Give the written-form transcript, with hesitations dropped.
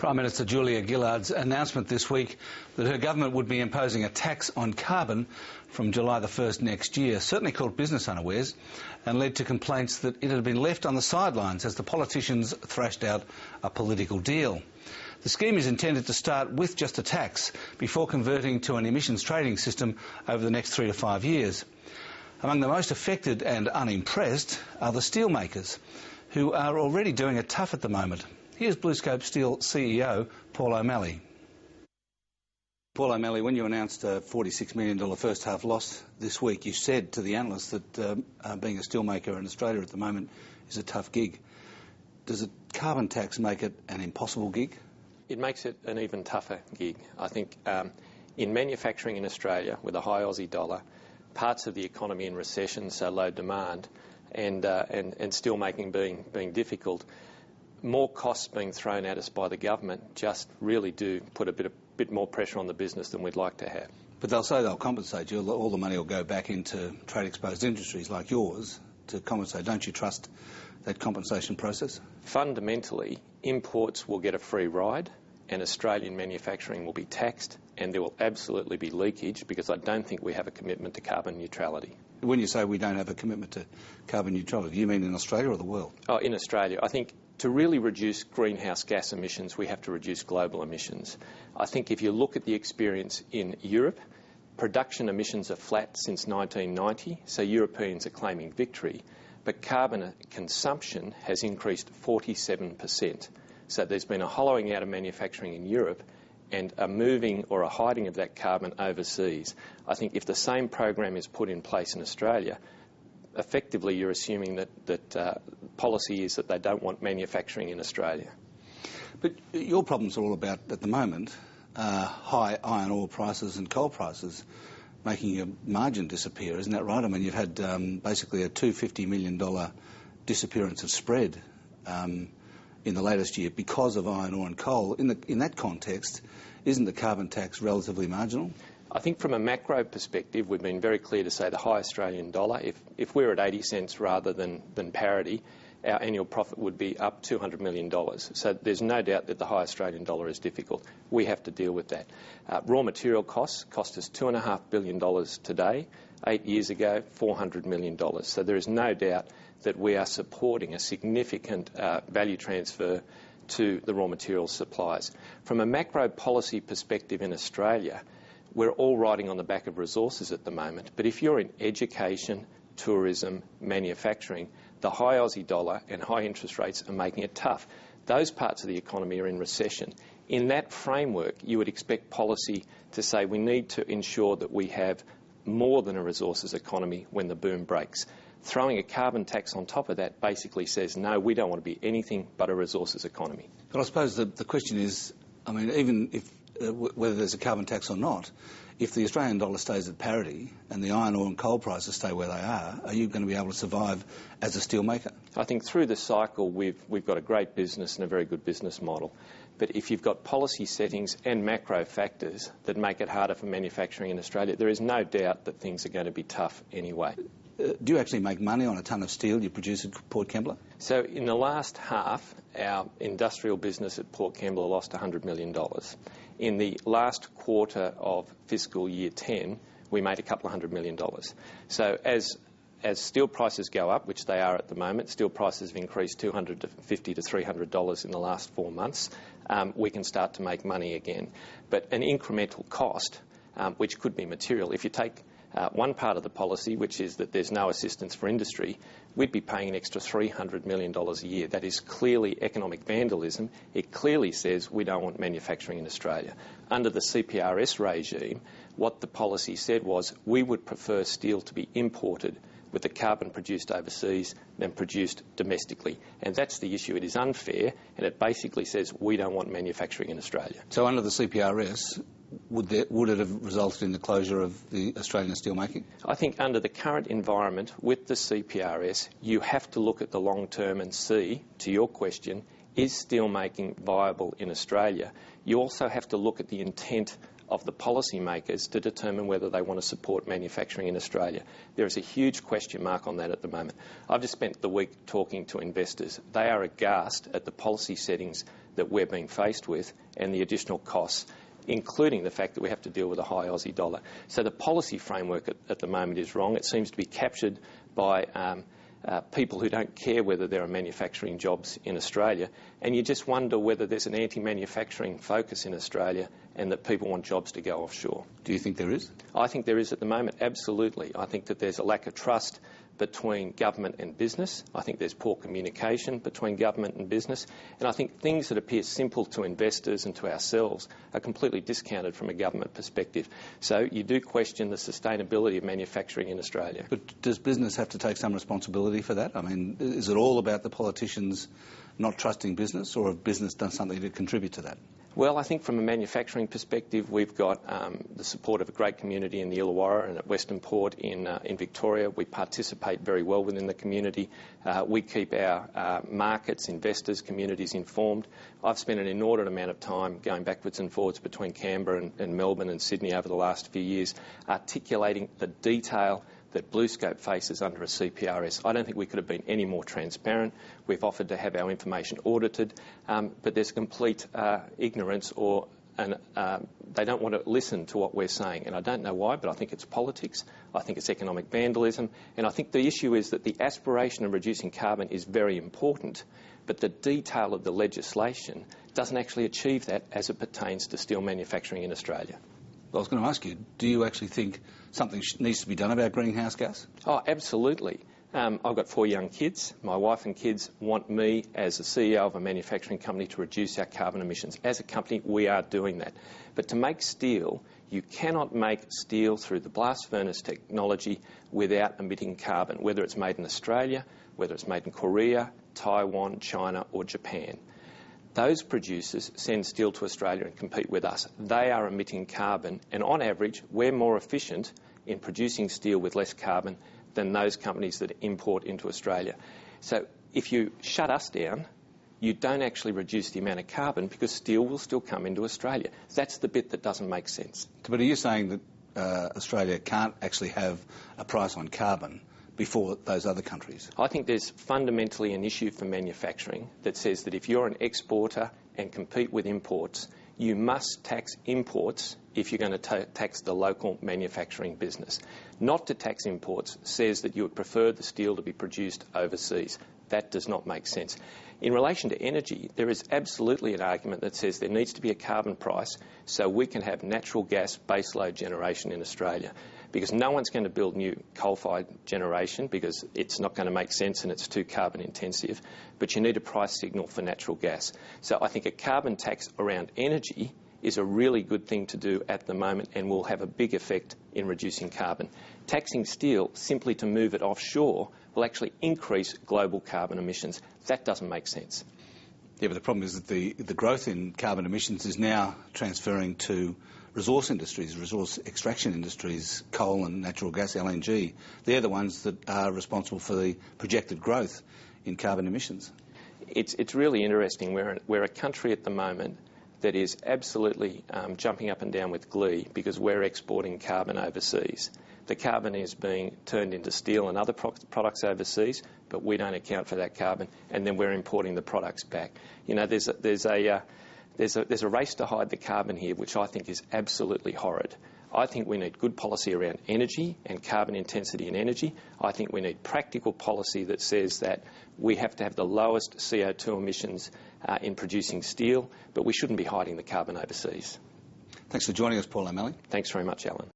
Prime Minister Julia Gillard's announcement this week that her government would be imposing a tax on carbon from July the 1st next year certainly caught business unawares and led to complaints that it had been left on the sidelines as the politicians thrashed out a political deal. The scheme is intended to start with just a tax before converting to an emissions trading system over the next 3 to 5 years. Among the most affected and unimpressed are the steelmakers, who are already doing it tough at the moment. Here's Bluescope Steel CEO Paul O'Malley. Paul O'Malley, when you announced a $46 million first half loss this week, you said to the analysts that being a steelmaker in Australia at the moment is a tough gig. Does a carbon tax make it an impossible gig? It makes it an even tougher gig. I think in manufacturing in Australia, with a high Aussie dollar, parts of the economy in recession, so low demand, and steelmaking being difficult, more costs being thrown at us by the government just really do put a bit more pressure on the business than we'd like to have. But they'll say they'll compensate you. All the money will go back into trade-exposed industries like yours to compensate. Don't you trust that compensation process? Fundamentally, imports will get a free ride and Australian manufacturing will be taxed, and there will absolutely be leakage because I don't think we have a commitment to carbon neutrality. When you say we don't have a commitment to carbon neutrality, do you mean in Australia or the world? Oh, in Australia. I think to really reduce greenhouse gas emissions, we have to reduce global emissions. I think if you look at the experience in Europe, production emissions are flat since 1990, so Europeans are claiming victory, but carbon consumption has increased 47%. So there's been a hollowing out of manufacturing in Europe and a moving or a hiding of that carbon overseas. I think if the same program is put in place in Australia, effectively you're assuming that policy is that they don't want manufacturing in Australia. But your problems are all about, at the moment, high iron ore prices and coal prices making your margin disappear, isn't that right? I mean, you've had basically a $250 million disappearance of spread in the latest year because of iron ore and coal. In that context, isn't the carbon tax relatively marginal? I think from a macro perspective, we've been very clear to say the high Australian dollar, if we're at 80 cents rather than parity, our annual profit would be up $200 million. So there's no doubt that the high Australian dollar is difficult. We have to deal with that. Raw material costs cost us $2.5 billion today. 8 years ago, $400 million. So there is no doubt that we are supporting a significant value transfer to the raw material suppliers. From a macro policy perspective in Australia, we're all riding on the back of resources at the moment. But if you're in education, tourism, manufacturing, the high Aussie dollar and high interest rates are making it tough. Those parts of the economy are in recession. In that framework, you would expect policy to say we need to ensure that we have more than a resources economy when the boom breaks. Throwing a carbon tax on top of that basically says, no, we don't want to be anything but a resources economy. But I suppose the question is, I mean, even if whether there's a carbon tax or not, if the Australian dollar stays at parity and the iron ore and coal prices stay where they are you going to be able to survive as a steelmaker? I think through the cycle we've got a great business and a very good business model. But if you've got policy settings and macro factors that make it harder for manufacturing in Australia, there is no doubt that things are going to be tough anyway. Do you actually make money on a tonne of steel you produce at Port Kembla? So in the last half, our industrial business at Port Kembla lost $100 million. In the last quarter of fiscal year 10, we made a couple of $100 million. So as steel prices go up, which they are at the moment, steel prices have increased $250 to $300 in the last 4 months, we can start to make money again. But an incremental cost, which could be material, if you take one part of the policy, which is that there's no assistance for industry, we'd be paying an extra $300 million a year. That is clearly economic vandalism. It clearly says we don't want manufacturing in Australia. Under the CPRS regime, what the policy said was we would prefer steel to be imported with the carbon produced overseas than produced domestically. And that's the issue. It is unfair, and it basically says we don't want manufacturing in Australia. So under the CPRS, would it have resulted in the closure of the Australian steelmaking? I think under the current environment with the CPRS, you have to look at the long term and see, to your question, is steelmaking viable in Australia? You also have to look at the intent of the policymakers to determine whether they want to support manufacturing in Australia. There is a huge question mark on that at the moment. I've just spent the week talking to investors. They are aghast at the policy settings that we're being faced with and the additional costs, including the fact that we have to deal with a high Aussie dollar. So the policy framework at the moment is wrong. It seems to be captured by people who don't care whether there are manufacturing jobs in Australia, and you just wonder whether there's an anti-manufacturing focus in Australia and that people want jobs to go offshore. Do you think there is? I think there is at the moment, absolutely. I think that there's a lack of trust between government and business. I think there's poor communication between government and business. And I think things that appear simple to investors and to ourselves are completely discounted from a government perspective. So you do question the sustainability of manufacturing in Australia. But does business have to take some responsibility for that? I mean, is it all about the politicians not trusting business, or have business done something to contribute to that? Well, I think from a manufacturing perspective, we've got the support of a great community in the Illawarra and at Western Port in Victoria. We participate very well within the community. We keep our markets, investors, communities informed. I've spent an inordinate amount of time going backwards and forwards between Canberra and Melbourne and Sydney over the last few years, articulating the detail that Bluescope faces under a CPRS. I don't think we could have been any more transparent. We've offered to have our information audited, but there's complete ignorance they don't want to listen to what we're saying. And I don't know why, but I think it's politics. I think it's economic vandalism. And I think the issue is that the aspiration of reducing carbon is very important, but the detail of the legislation doesn't actually achieve that as it pertains to steel manufacturing in Australia. I was going to ask you, do you actually think something needs to be done about greenhouse gas? Oh, absolutely. I've got 4 young kids. My wife and kids want me, as the CEO of a manufacturing company, to reduce our carbon emissions. As a company, we are doing that. But to make steel, you cannot make steel through the blast furnace technology without emitting carbon, whether it's made in Australia, whether it's made in Korea, Taiwan, China or Japan. Those producers send steel to Australia and compete with us. They are emitting carbon, and on average, we're more efficient in producing steel with less carbon than those companies that import into Australia. So if you shut us down, you don't actually reduce the amount of carbon because steel will still come into Australia. That's the bit that doesn't make sense. But are you saying that Australia can't actually have a price on carbon before those other countries? I think there's fundamentally an issue for manufacturing that says that if you're an exporter and compete with imports, you must tax imports if you're going to tax the local manufacturing business. Not to tax imports says that you would prefer the steel to be produced overseas. That does not make sense. In relation to energy, there is absolutely an argument that says there needs to be a carbon price so we can have natural gas baseload generation in Australia, because no one's going to build new coal-fired generation because it's not going to make sense and it's too carbon intensive, but you need a price signal for natural gas. So I think a carbon tax around energy is a really good thing to do at the moment and will have a big effect in reducing carbon. Taxing steel simply to move it offshore will actually increase global carbon emissions. That doesn't make sense. Yeah, but the problem is that the growth in carbon emissions is now transferring to resource industries, resource extraction industries, coal and natural gas, LNG. They're the ones that are responsible for the projected growth in carbon emissions. It's really interesting. We're a country at the moment that is absolutely jumping up and down with glee because we're exporting carbon overseas. The carbon is being turned into steel and other products overseas, but we don't account for that carbon, and then we're importing the products back. You know, there's a race to hide the carbon here, which I think is absolutely horrid. I think we need good policy around energy and carbon intensity in energy. I think we need practical policy that says that we have to have the lowest CO2 emissions in producing steel, but we shouldn't be hiding the carbon overseas. Thanks for joining us, Paul O'Malley. Thanks very much, Alan.